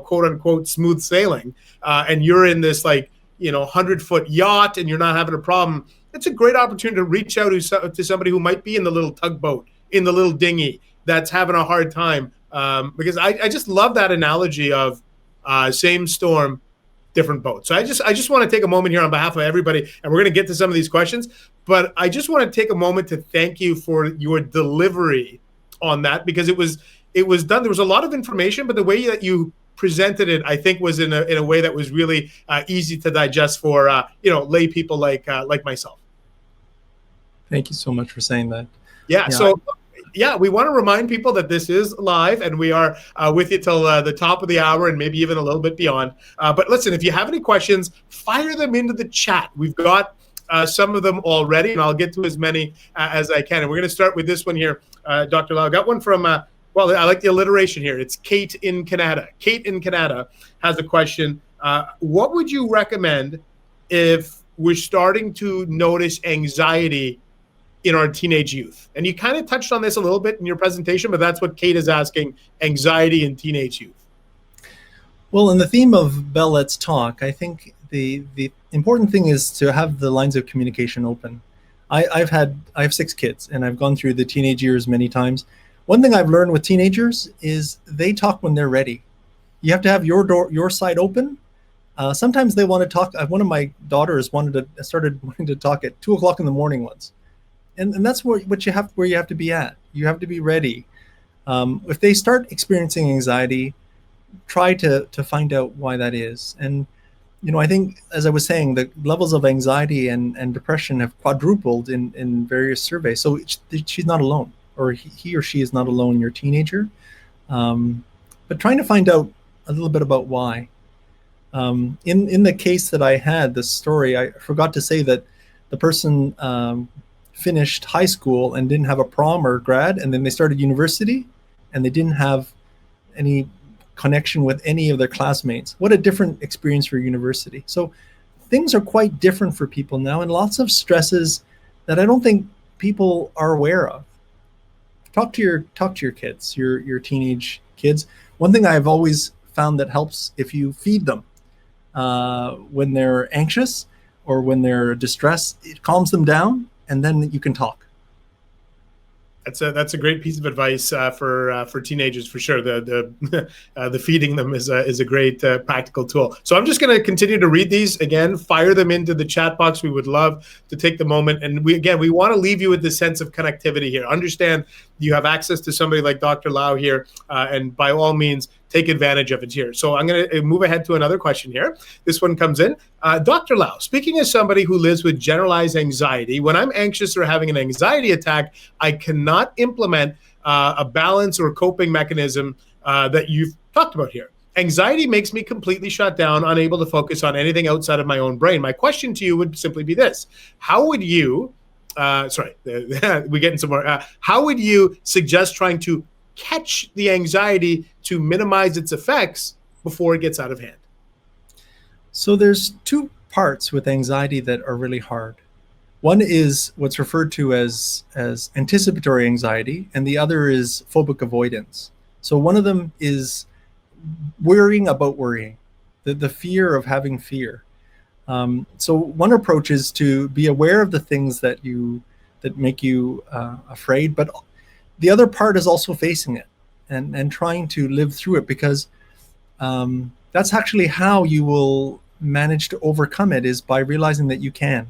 quote unquote, smooth sailing, and you're in this 100-foot yacht and you're not having a problem. It's a great opportunity to reach out to somebody who might be in the little tugboat, in the little dinghy that's having a hard time. Because I just love that analogy of same storm, different boats. So I just want to take a moment here on behalf of everybody, and we're going to get to some of these questions, but I just want to take a moment to thank you for your delivery on that, because it was done. There was a lot of information, but the way that you presented it, I think, was in a way that was really easy to digest for lay people like myself. Thank you so much for saying that. Yeah. So we want to remind people that this is live, and we are with you till the top of the hour and maybe even a little bit beyond. But listen, if you have any questions, fire them into the chat. We've got some of them already, and I'll get to as many as I can. And we're going to start with this one here, Dr. Lau. I got one from, I like the alliteration here. It's Kate in Canada. Kate in Canada has a question. What would you recommend if we're starting to notice anxiety in our teenage youth? And you kind of touched on this a little bit in your presentation, but that's what Kate is asking, anxiety in teenage youth. Well, in the theme of Bell Let's Talk, I think the important thing is to have the lines of communication open. I have 6 kids, and I've gone through the teenage years many times. One thing I've learned with teenagers is they talk when they're ready. You have to have your side open. Sometimes they want to talk. One of my daughters started wanting to talk at 2:00 in the morning once. And that's where you have to be at. You have to be ready. If they start experiencing anxiety, try to find out why that is. And I think, as I was saying, the levels of anxiety and depression have quadrupled in various surveys. So she's not alone, or he or she is not alone. You're a teenager, but trying to find out a little bit about why. In the case that I had, the story, I forgot to say that the person finished high school and didn't have a prom or grad, and then they started university and they didn't have any connection with any of their classmates. What a different experience for university. So things are quite different for people now, and lots of stresses that I don't think people are aware of. Talk to your kids, your teenage kids. One thing I've always found that helps, if you feed them when they're anxious or when they're distressed, it calms them down, and then you can talk. That's a great piece of advice for teenagers, for sure. The feeding them is a great practical tool. So I'm just going to continue to read these again. Fire them into the chat box. We would love to take the moment, and we want to leave you with the sense of connectivity here. Understand you have access to somebody like Dr. Lau here, and by all means, take advantage of it here. So I'm going to move ahead to another question here. This one comes in. Dr. Lau, speaking as somebody who lives with generalized anxiety, when I'm anxious or having an anxiety attack, I cannot implement a balance or coping mechanism that you've talked about here. Anxiety makes me completely shut down, unable to focus on anything outside of my own brain. My question to you would simply be this: how would you, we get into some more, how would you suggest trying to catch the anxiety to minimize its effects before it gets out of hand? So there's two parts with anxiety that are really hard. One is what's referred to as anticipatory anxiety, and the other is phobic avoidance. So one of them is worrying about worrying, the fear of having fear. So one approach is to be aware of the things that make you afraid, but the other part is also facing it and trying to live through it, because that's actually how you will manage to overcome it, is by realizing that you can.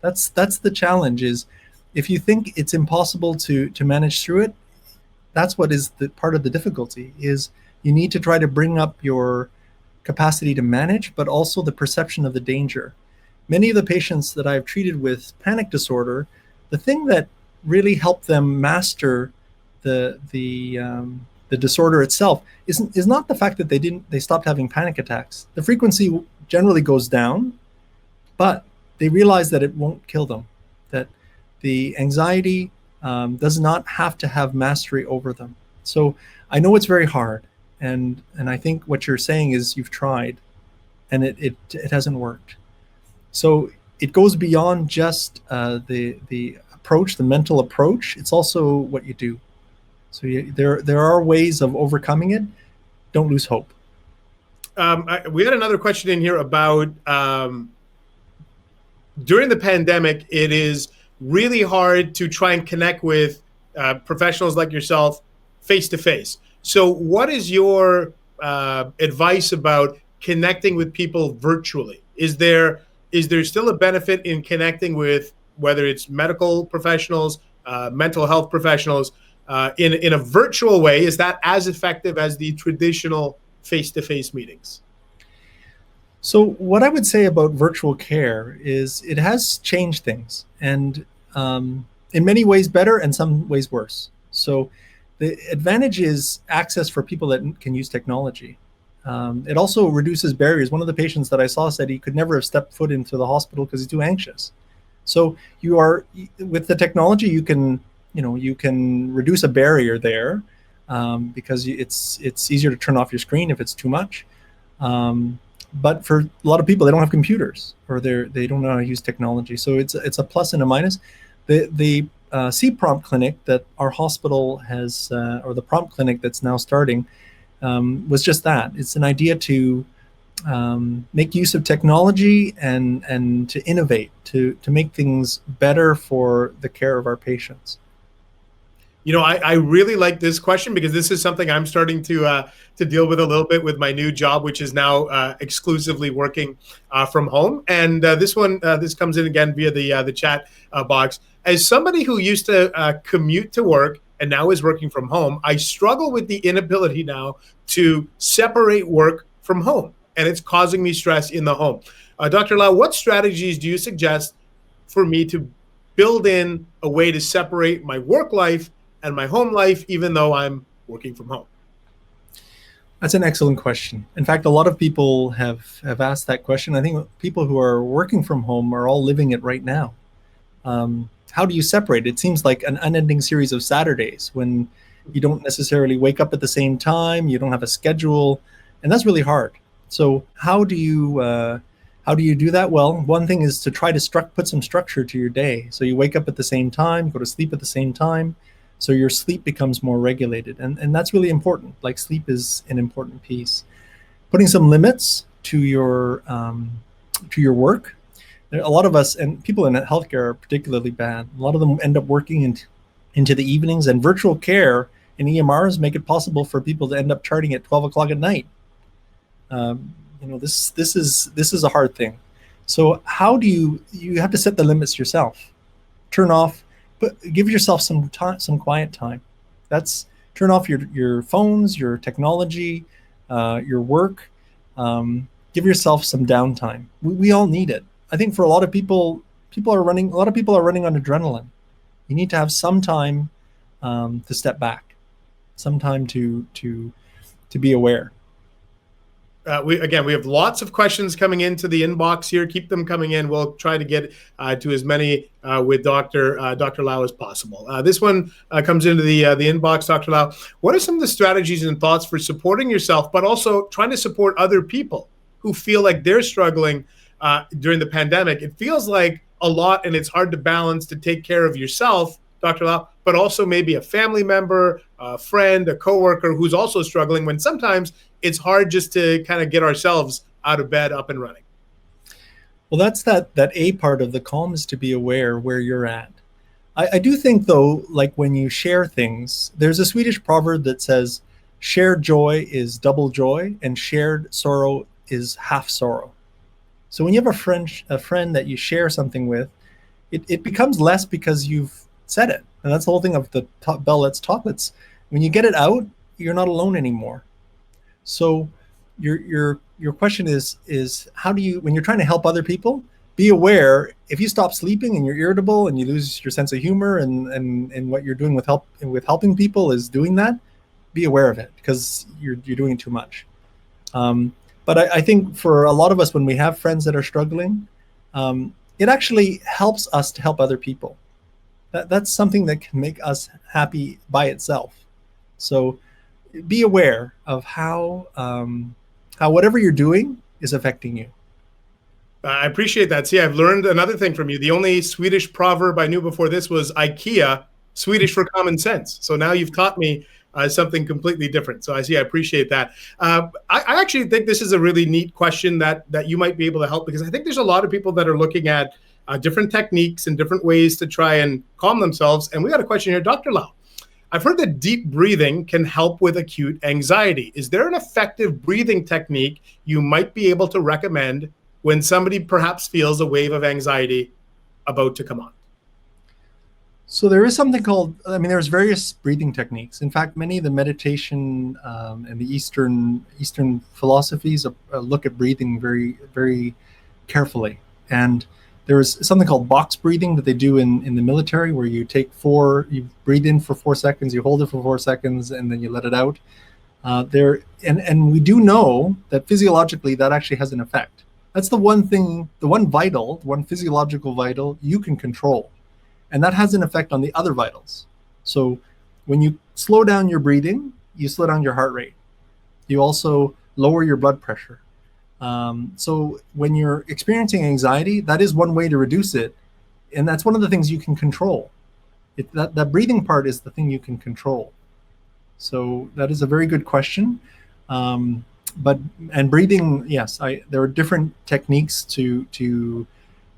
That's the challenge. Is if you think it's impossible to manage through it, that's what is the part of the difficulty. Is you need to try to bring up your capacity to manage, but also the perception of the danger. Many of the patients that I've treated with panic disorder, the thing that really helped them master the disorder itself is not the fact that they stopped having panic attacks. The frequency generally goes down, but they realize that it won't kill them, that the anxiety does not have to have mastery over them. So I know it's very hard, and I think what you're saying is you've tried, and it hasn't worked. So it goes beyond just the approach, the mental approach. It's also what you do. So there are ways of overcoming it. Don't lose hope. We had another question in here about during the pandemic, it is really hard to try and connect with professionals like yourself face to face. So what is your advice about connecting with people virtually? Is there still a benefit in connecting with, whether it's medical professionals, mental health professionals, in a virtual way? Is that as effective as the traditional face-to-face meetings? So what I would say about virtual care is it has changed things, and in many ways better and some ways worse. So the advantage is access for people that can use technology. It also reduces barriers. One of the patients that I saw said he could never have stepped foot into the hospital because he's too anxious. So with the technology, you can reduce a barrier there, because it's easier to turn off your screen if it's too much. But for a lot of people, they don't have computers, or they don't know how to use technology. So it's a plus and a minus. The C-prompt clinic that our hospital has, or the prompt clinic that's now starting, was just that. It's an idea to make use of technology and to innovate, to make things better for the care of our patients. You know, I really like this question, because this is something I'm starting to deal with a little bit with my new job, which is now exclusively working from home. And this comes in again via the chat box. As somebody who used to commute to work and now is working from home, I struggle with the inability now to separate work from home, and it's causing me stress in the home. Dr. Lau, what strategies do you suggest for me to build in a way to separate my work life and my home life, even though I'm working from home? That's an excellent question. In fact, a lot of people have asked that question. I think people who are working from home are all living it right now. How do you separate? It seems like an unending series of Saturdays when you don't necessarily wake up at the same time, you don't have a schedule, and that's really hard. So how do you do that? Well, one thing is to try to put some structure to your day. So you wake up at the same time, go to sleep at the same time, so your sleep becomes more regulated, and that's really important. Like, sleep is an important piece. Putting some limits to your work. A lot of us, and people in healthcare are particularly bad. A lot of them end up working into the evenings, and virtual care and EMRs make it possible for people to end up charting at 12 o'clock at night. This is a hard thing. So how do you have to set the limits yourself? Turn off, but give yourself some time, some quiet time. That's turn off your phones, your technology, your work. Give yourself some downtime. We all need it. I think for a lot of people, a lot of people are running on adrenaline. You need to have some time to step back, some time to be aware. We have lots of questions coming into the inbox here. Keep them coming in. We'll try to get to as many with Dr. Lau as possible. This one comes into the inbox. Dr. Lau, what are some of the strategies and thoughts for supporting yourself, but also trying to support other people who feel like they're struggling during the pandemic? It feels like a lot, and it's hard to balance to take care of yourself, Dr. Lau, but also maybe a family member, a friend, a coworker who's also struggling, when sometimes it's hard just to kind of get ourselves out of bed, up and running. Well, that's that A part of the calm, is to be aware where you're at. I do think, though, like when you share things, there's a Swedish proverb that says, shared joy is double joy and shared sorrow is half sorrow. So when you have a friend that you share something with, it becomes less because you've said it. And that's the whole thing of the Bell Let's Talk. When you get it out, you're not alone anymore. So your question is how do you, when you're trying to help other people, be aware if you stop sleeping and you're irritable and you lose your sense of humor and what you're doing with helping people is doing that, be aware of it, because you're doing it too much. But I think for a lot of us, when we have friends that are struggling, it actually helps us to help other people. That's something that can make us happy by itself. So be aware of how whatever you're doing is affecting you. I appreciate that. See, I've learned another thing from you. The only Swedish proverb I knew before this was IKEA, Swedish for common sense. So now you've taught me something completely different. So I appreciate that. I actually think this is a really neat question that you might be able to help, because I think there's a lot of people that are looking at different techniques and different ways to try and calm themselves. And we got a question here, Dr. Lau. I've heard that deep breathing can help with acute anxiety. Is there an effective breathing technique you might be able to recommend when somebody perhaps feels a wave of anxiety about to come on? So there is something called, there's various breathing techniques. In fact, many of the meditation and the Eastern philosophies look at breathing very, very carefully. And there is something called box breathing that they do in the military, where you breathe in for 4 seconds, you hold it for 4 seconds, and then you let it out. And we do know that physiologically that actually has an effect. That's the one physiological vital you can control. And that has an effect on the other vitals. So when you slow down your breathing, you slow down your heart rate. You also lower your blood pressure. So when you're experiencing anxiety, that is one way to reduce it. And that's one of the things you can control. That breathing part is the thing you can control. So that is a very good question. And breathing, yes, there are different techniques to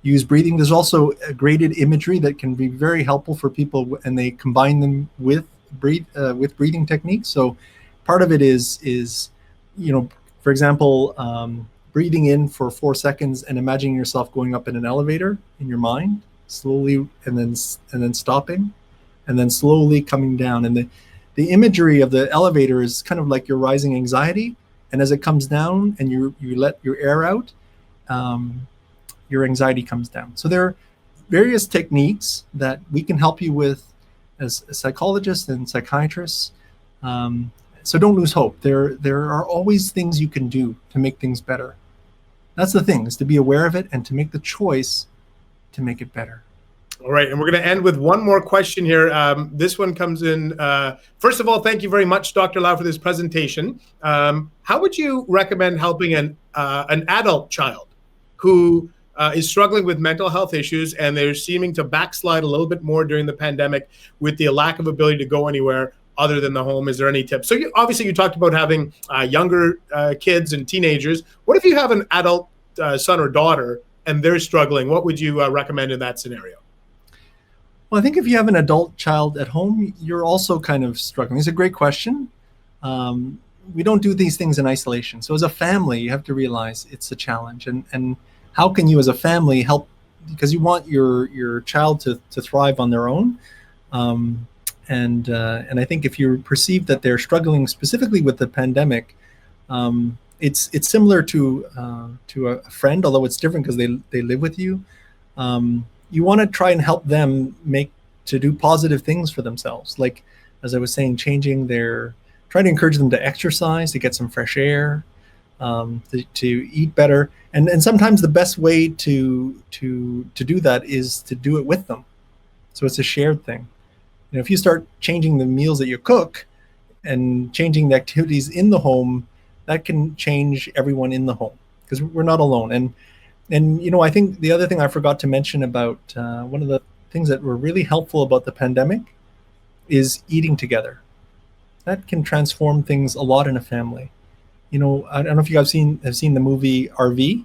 use breathing. There's also a graded imagery that can be very helpful for people, and they combine them with breathing techniques. So part of it is for example, breathing in for 4 seconds and imagining yourself going up in an elevator in your mind slowly, and then stopping, and then slowly coming down. And the imagery of the elevator is kind of like your rising anxiety. And as it comes down and you let your air out, your anxiety comes down. So there are various techniques that we can help you with as psychologists and psychiatrists. So don't lose hope. There are always things you can do to make things better. That's the thing, is to be aware of it and to make the choice to make it better. All right, and we're going to end with one more question here. This one comes in. First of all, thank you very much, Dr. Lau, for this presentation. How would you recommend helping an adult child who is struggling with mental health issues, and they're seeming to backslide a little bit more during the pandemic with the lack of ability to go anywhere other than the home? Is there any tips? So obviously you talked about having younger kids and teenagers. What if you have an adult son or daughter and they're struggling? What would you recommend in that scenario? Well, I think if you have an adult child at home, you're also kind of struggling. It's a great question. We don't do these things in isolation. So as a family, you have to realize it's a challenge. And how can you as a family help? Because you want your child to thrive on their own. And I think if you perceive that they're struggling specifically with the pandemic, it's similar to a friend, although it's different because they live with you. You want to try and help them to do positive things for themselves. Like, as I was saying, trying to encourage them to exercise, to get some fresh air, to eat better. And sometimes the best way to do that is to do it with them. So it's a shared thing. If you start changing the meals that you cook and changing the activities in the home, that can change everyone in the home, because we're not alone. And I think the other thing I forgot to mention about one of the things that were really helpful about the pandemic is eating together. That can transform things a lot in a family. I don't know if you guys have seen the movie RV.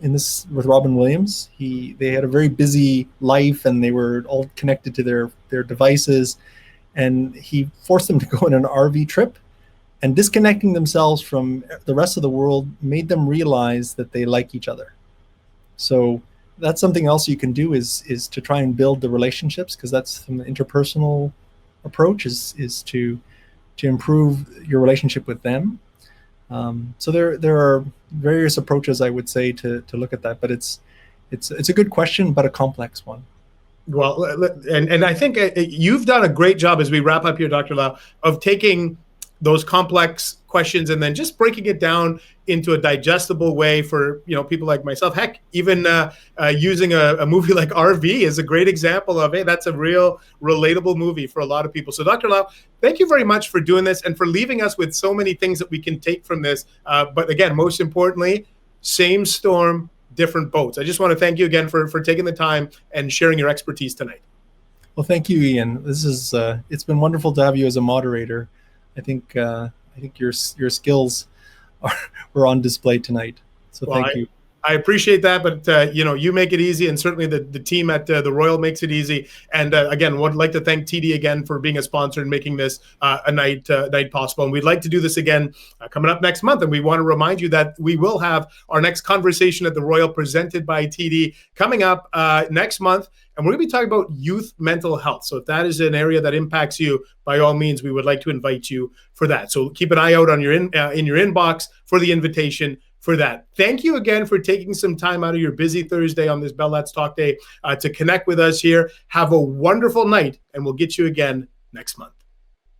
In this, with Robin Williams, they had a very busy life, and they were all connected to their devices, and he forced them to go on an RV trip, and disconnecting themselves from the rest of the world made them realize that they like each other. So that's something else you can do is to try and build the relationships, because that's from the interpersonal approach is to improve your relationship with them. So there are various approaches, I would say, to look at that, but it's a good question, but a complex one. Well, and I think you've done a great job, as we wrap up here, Dr. Lau, of taking those complex questions and then just breaking it down into a digestible way for people like myself. Heck, even using a movie like RV is a great example of, hey, that's a real relatable movie for a lot of people. So Dr. Lau, thank you very much for doing this and for leaving us with so many things that we can take from this. But again, most importantly, same storm, different boats. I just want to thank you again for taking the time and sharing your expertise tonight. Well, thank you, Ian. This is it's been wonderful to have you as a moderator. I think your skills were on display tonight. So thank you. I appreciate that, but you make it easy, and certainly the team at the Royal makes it easy. And again, would like to thank TD again for being a sponsor and making this a night possible. And we'd like to do this again coming up next month. And we want to remind you that we will have our next conversation at the Royal presented by TD coming up next month. And we're going to be talking about youth mental health. So if that is an area that impacts you, by all means, we would like to invite you for that. So keep an eye out on your in your inbox for the invitation for that. Thank you again for taking some time out of your busy Thursday on this Bell Let's Talk Day to connect with us here. Have a wonderful night, and we'll get you again next month.